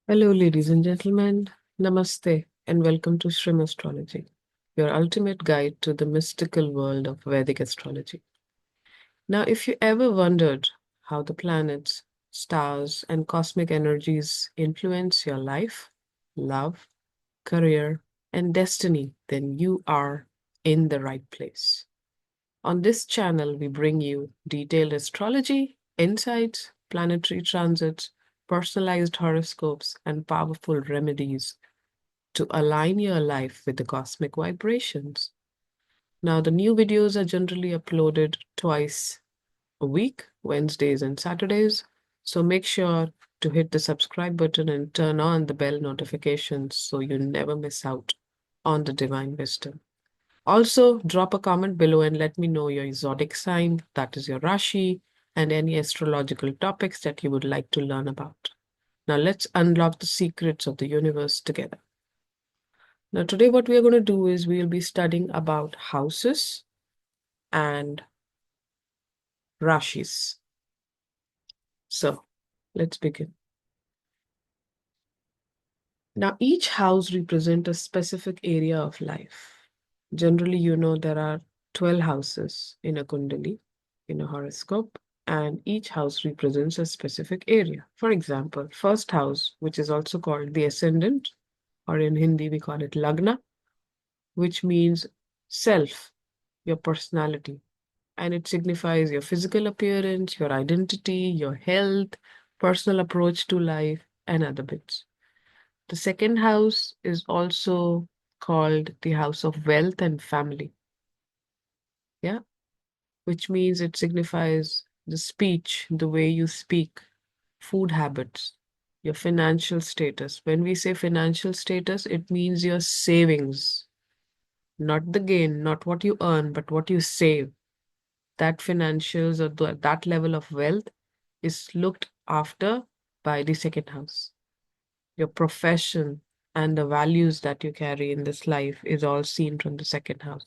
Hello, ladies and gentlemen. Namaste, and welcome to Shreem Astrology, your ultimate guide to the mystical world of Vedic astrology. Now, if you ever wondered how the planets, stars, and cosmic energies influence your life, love, career, and destiny, then you are in the right place. On this channel, we bring you detailed astrology, insights, planetary transits, personalized horoscopes, and powerful remedies to align your life with the cosmic vibrations. Now, the new videos are generally uploaded twice a week, Wednesdays and Saturdays. So make sure to hit the subscribe button and turn on the bell notifications so you never miss out on the divine wisdom. Also, drop a comment below and let me know your zodiac sign, that is your Rashi, and any astrological topics that you would like to learn about. Now, let's unlock the secrets of the universe together. Now, today, what we are going to do is we'll be studying about houses and Rashis. So, let's begin. Now, each house represents a specific area of life. Generally, there are 12 houses in a Kundli, in a horoscope, and each house represents a specific area. For example, first house, which is also called the ascendant, or in Hindi, we call it Lagna, which means self, your personality. And it signifies your physical appearance, your identity, your health, personal approach to life, and other bits. The second house is also called the house of wealth and family. Yeah, which means it signifies the speech, the way you speak, food habits, your financial status. When we say financial status, it means your savings, not the gain, not what you earn, but what you save. That financials or that level of wealth is looked after by the second house. Your profession and the values that you carry in this life is all seen from the second house.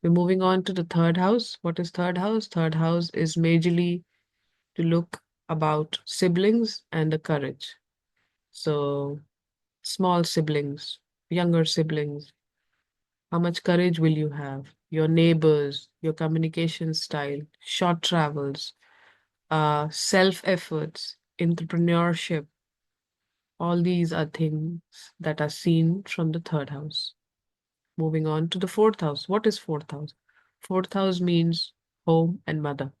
We're moving on to the third house. What is third house? Third house is majorly to look about siblings and the courage. So, small siblings, younger siblings, how much courage will you have? Your neighbors, your communication style, short travels, self efforts, entrepreneurship, all these are things that are seen from the third house. Moving on to the fourth house. What is fourth house? Fourth house means home and mother.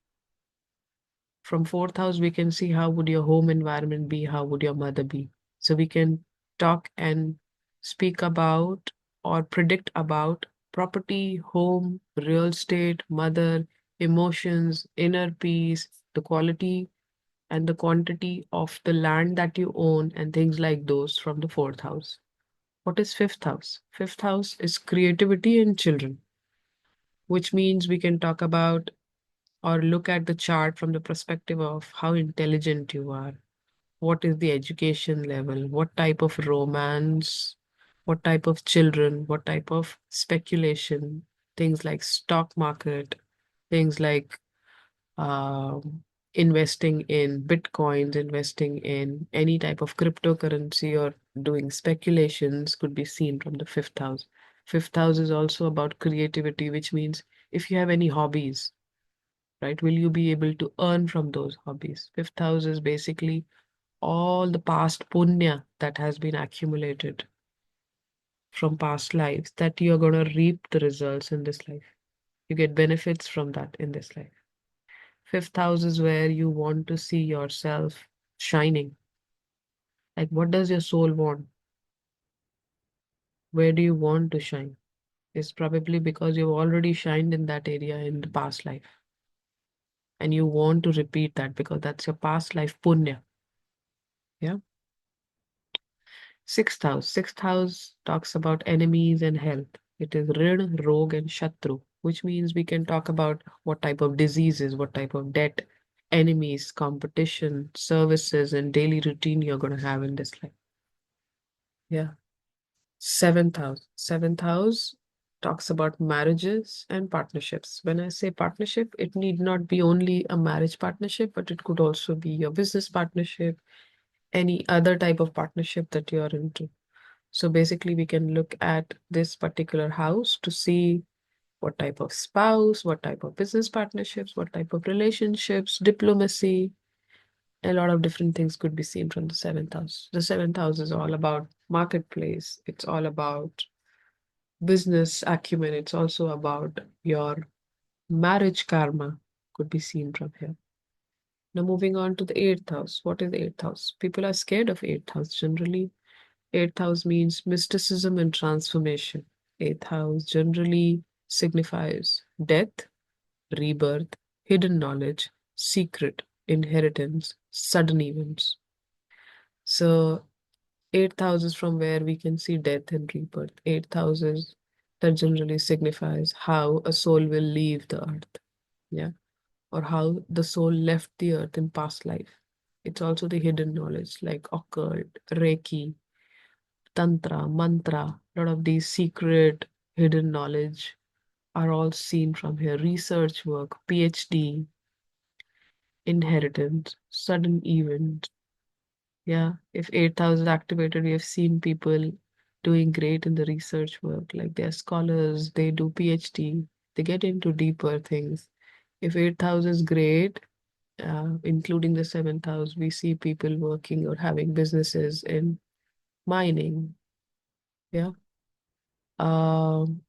From fourth house, we can see how would your home environment be, how would your mother be. So we can talk and speak about or predict about property, home, real estate, mother, emotions, inner peace, the quality and the quantity of the land that you own, and things like those from the fourth house. What is fifth house? Fifth house is creativity in children, which means we can talk about or look at the chart from the perspective of how intelligent you are, what is the education level, what type of romance, what type of children, what type of speculation, things like stock market, things like um, investing in bitcoins, investing in any type of cryptocurrency, or doing speculations could be seen from the fifth house. Fifth house is also about creativity, which means if you have any hobbies, right, will you be able to earn from those hobbies? Fifth house is basically all the past punya that has been accumulated from past lives that you're going to reap the results in this life. You get benefits from that in this life. Fifth house is where you want to see yourself shining. Like, what does your soul want? Where do you want to shine? It's probably because you've already shined in that area in the past life. And you want to repeat that because that's your past life punya. Yeah. Sixth house. Sixth house talks about enemies and health. It is Rid, Rogue, and Shatru, which means we can talk about what type of diseases, what type of debt, enemies, competition, services, and daily routine you're going to have in this life. Yeah. Seventh house. Seventh house talks about marriages and partnerships. When I say partnership, it need not be only a marriage partnership, but it could also be your business partnership, any other type of partnership that you're into. So basically, we can look at this particular house to see what type of spouse, what type of business partnerships, what type of relationships, diplomacy, a lot of different things could be seen from the seventh house. The seventh house is all about marketplace, it's all about business acumen, it's also about your marriage karma, could be seen from here. Now, moving on to the eighth house. What is the eighth house? People are scared of eighth house generally. Eighth house means mysticism and transformation. Eighth house generally signifies death, rebirth, hidden knowledge, secret, inheritance, sudden events. So, eighth house is from where we can see death and rebirth. Eighth house is that generally signifies how a soul will leave the earth. Yeah. Or how the soul left the earth in past life. It's also the hidden knowledge like occult, Reiki, Tantra, Mantra. A lot of these secret hidden knowledge are all seen from here. Research work, PhD, inheritance, sudden event. Yeah, if 8,000 activated, we have seen people doing great in the research work. Like they're scholars, they do PhD, they get into deeper things. If 8,000 is great, including the seventh house, we see people working or having businesses in mining. Yeah.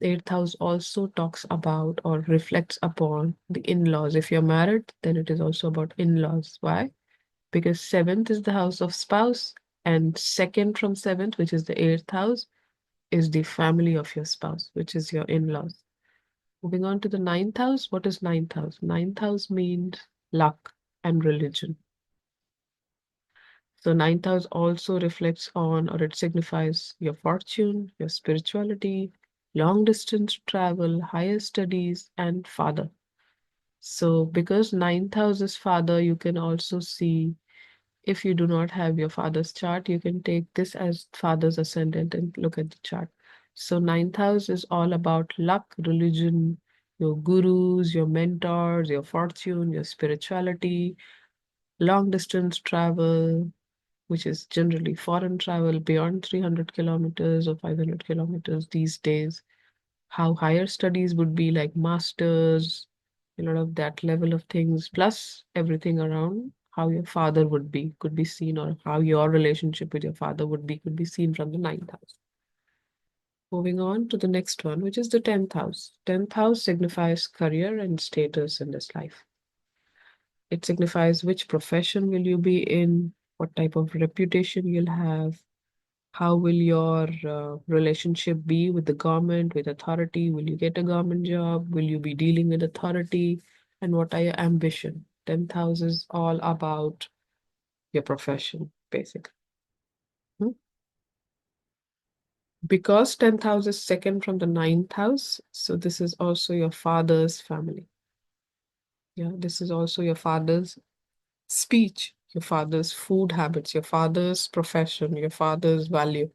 Eighth house also talks about or reflects upon the in-laws. If you're married, then it is also about in-laws. Why? Because seventh is the house of spouse, and second from seventh, which is the eighth house, is the family of your spouse, which is your in-laws. Moving on to the ninth house. What is ninth house? Ninth house means luck and religion. So ninth house also reflects on or it signifies your fortune, your spirituality, long distance travel, higher studies, and father. So because ninth house is father, you can also see if you do not have your father's chart, you can take this as father's ascendant and look at the chart. So ninth house is all about luck, religion, your gurus, your mentors, your fortune, your spirituality, long distance travel, which is generally foreign travel beyond 300 kilometers or 500 kilometers these days. How higher studies would be like masters, a lot of that level of things, plus everything around how your father would be, could be seen, or how your relationship with your father would be, could be seen from the ninth house. Moving on to the next one, which is the 10th house. 10th house signifies career and status in this life. It signifies which profession will you be in, what type of reputation you'll have, how will your relationship be with the government, with authority? Will you get a government job? Will you be dealing with authority? And what are your ambition? 10th house is all about your profession, basically. Hmm? Because 10th house is second from the ninth house, so this is also your father's family. Yeah, this is also your father's speech, your father's food habits, your father's profession, your father's value.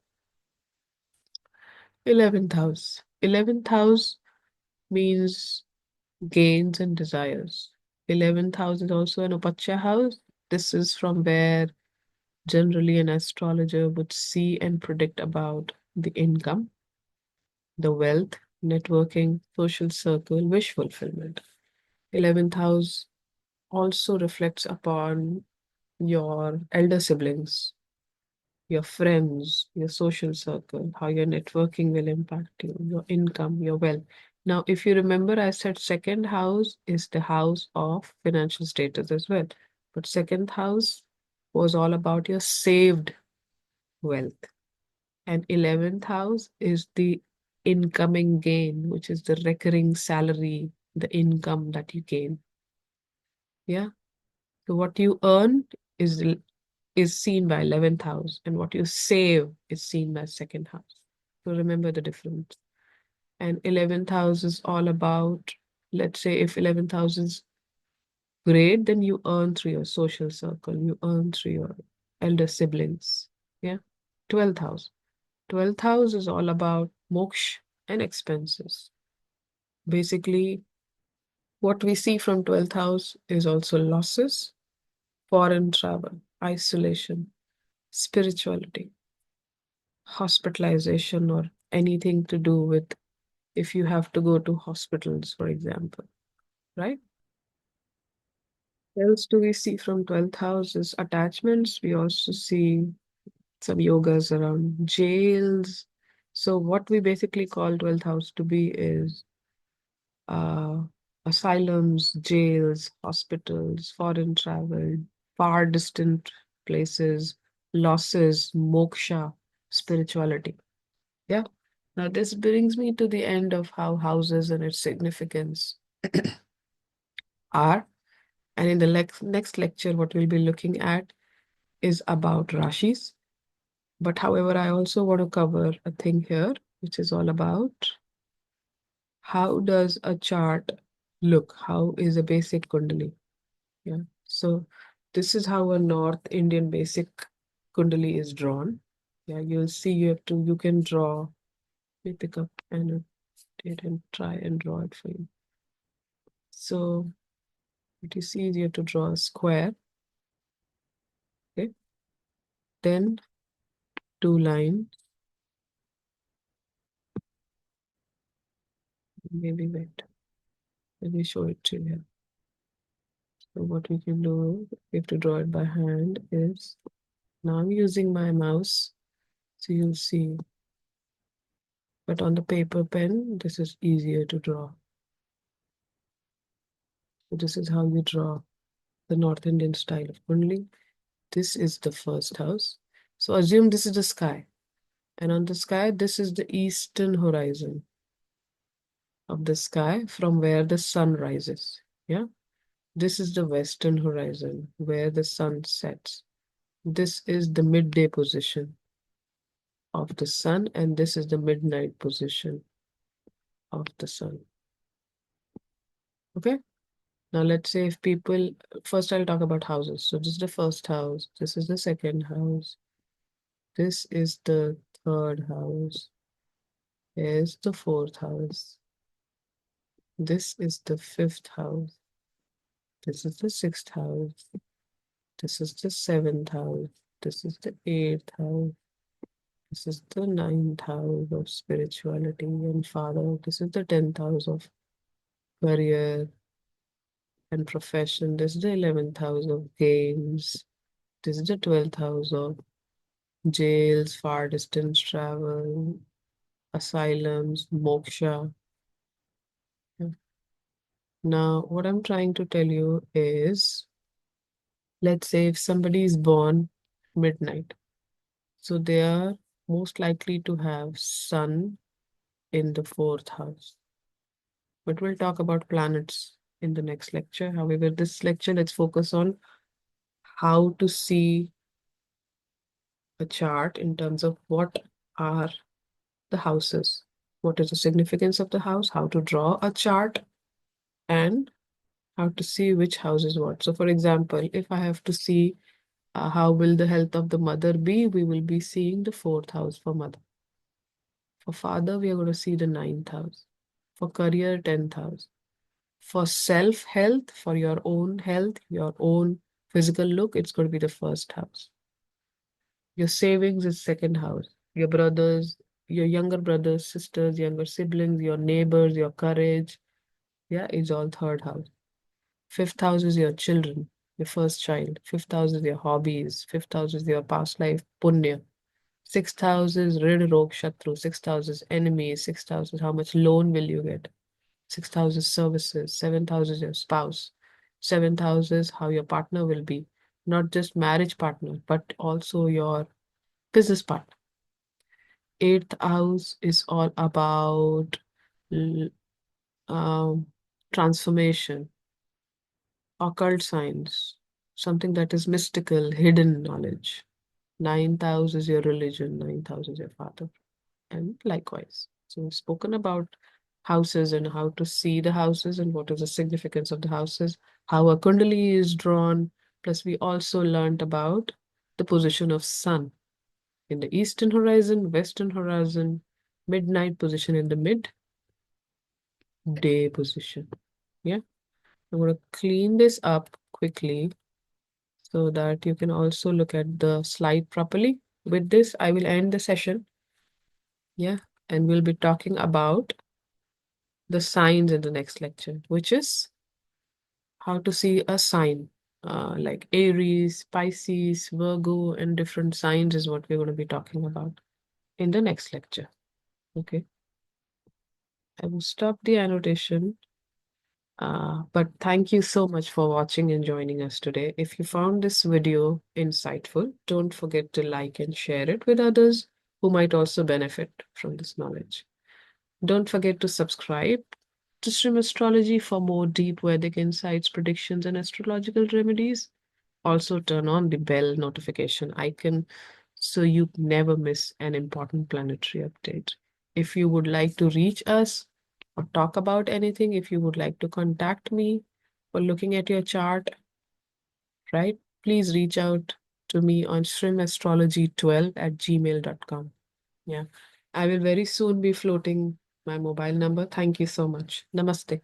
11th house. 11th house means gains and desires. 11th house is also an Upacha house. This is from where generally an astrologer would see and predict about the income, the wealth, networking, social circle, wish fulfillment. 11th house also reflects upon your elder siblings, your friends, your social circle, how your networking will impact you, your income, your wealth. Now, if you remember, I said second house is the house of financial status as well. But second house was all about your saved wealth. And 11th house is the incoming gain, which is the recurring salary, the income that you gain. Yeah. So what you earn is is seen by 11th house, and what you save is seen by second house. So remember the difference. And 11th house is all about, let's say, if 11th house is great, then you earn through your social circle, you earn through your elder siblings. Yeah. 12th house. 12th house is all about moksha and expenses. Basically, what we see from 12th house is also losses, foreign travel, isolation, spirituality, hospitalization, or anything to do with if you have to go to hospitals, for example, right? What else do we see from 12th house is attachments. We also see some yogas around jails. So what we basically call 12th house to be is uh, asylums, jails, hospitals, foreign travel, far distant places, losses, moksha, spirituality. Yeah. Now this brings me to the end of how houses and its significance are. And in the next lecture, what we'll be looking at is about rashis. But however, I also want to cover a thing here, which is all about how does a chart look? How is a basic Kundali? Yeah. So this is how a North Indian basic Kundali is drawn. Yeah, you'll see you can draw. Let me pick up and annotate and try and draw it for you. So what you see is you have to draw a square. Okay. Then two lines. Maybe wait. Let me show it to you. So what we can do, we have to draw it by hand, is now I'm using my mouse, so you'll see. But on the paper pen, this is easier to draw. So this is how you draw the North Indian style of Kundli. This is the first house. So assume this is the sky. And on the sky, this is the eastern horizon of the sky from where the sun rises. Yeah. This is the western horizon where the sun sets. This is the midday position of the sun, and this is the midnight position of the sun. Okay. Now let's say if people, first I'll talk about houses. So this is the first house. This is the second house. This is the third house. Here's the fourth house. This is the fifth house. This is the sixth house. This is the seventh house. This is the eighth house. This is the ninth house of spirituality and father. This is the 10th house of career and profession. This is the 11th house of games. This is the 12th house of jails, far distance travel, asylums, moksha. Yeah. Now, what I'm trying to tell you is, let's say if somebody is born midnight, so they are most likely to have sun in the fourth house. But we'll talk about planets in the next lecture. However, this lecture, let's focus on how to see a chart in terms of what are the houses, what is the significance of the house, how to draw a chart, and how to see which house is what. So, for example, if I have to see how will the health of the mother be, we will be seeing the fourth house for mother. For father, we are going to see the ninth house. For career, 10th house. For self health, for your own health, your own physical look, it's going to be the first house. Your savings is second house. Your brothers, your younger brothers, sisters, younger siblings, your neighbors, your courage, yeah, is all third house. Fifth house is your children, your first child. Fifth house is your hobbies. Fifth house is your past life, punya. Sixth house is rid, rog, shatru. Sixth house is enemies. Sixth house is how much loan will you get. Sixth house is services. Seventh house is your spouse. Seventh house is how your partner will be. Not just marriage partner, but also your business partner. Eighth house is all about l- um, transformation, occult science, something that is mystical, hidden knowledge. Ninth house is your religion. Ninth house is your father. And likewise. So we've spoken about houses and how to see the houses and what is the significance of the houses, how a kundali is drawn. Plus, we also learned about the position of sun in the eastern horizon, western horizon, midnight position in the midday position. Yeah. I'm going to clean this up quickly so that you can also look at the slide properly. With this, I will end the session. Yeah, and we'll be talking about the signs in the next lecture, which is how to see a sign. Like Aries, Pisces, Virgo, and different signs is what we're going to be talking about in the next lecture. Okay, I will stop the annotation. But thank you so much for watching and joining us today. If you found this video insightful, don't forget to like and share it with others who might also benefit from this knowledge. Don't forget to subscribe to Shreem Astrology for more deep Vedic insights, predictions, and astrological remedies. Also, turn on the bell notification icon so you never miss an important planetary update. If you would like to reach us or talk about anything, if you would like to contact me for looking at your chart, right, please reach out to me on shrimastrology12@gmail.com. Yeah, I will very soon be floating my mobile number. Thank you so much. Namaste.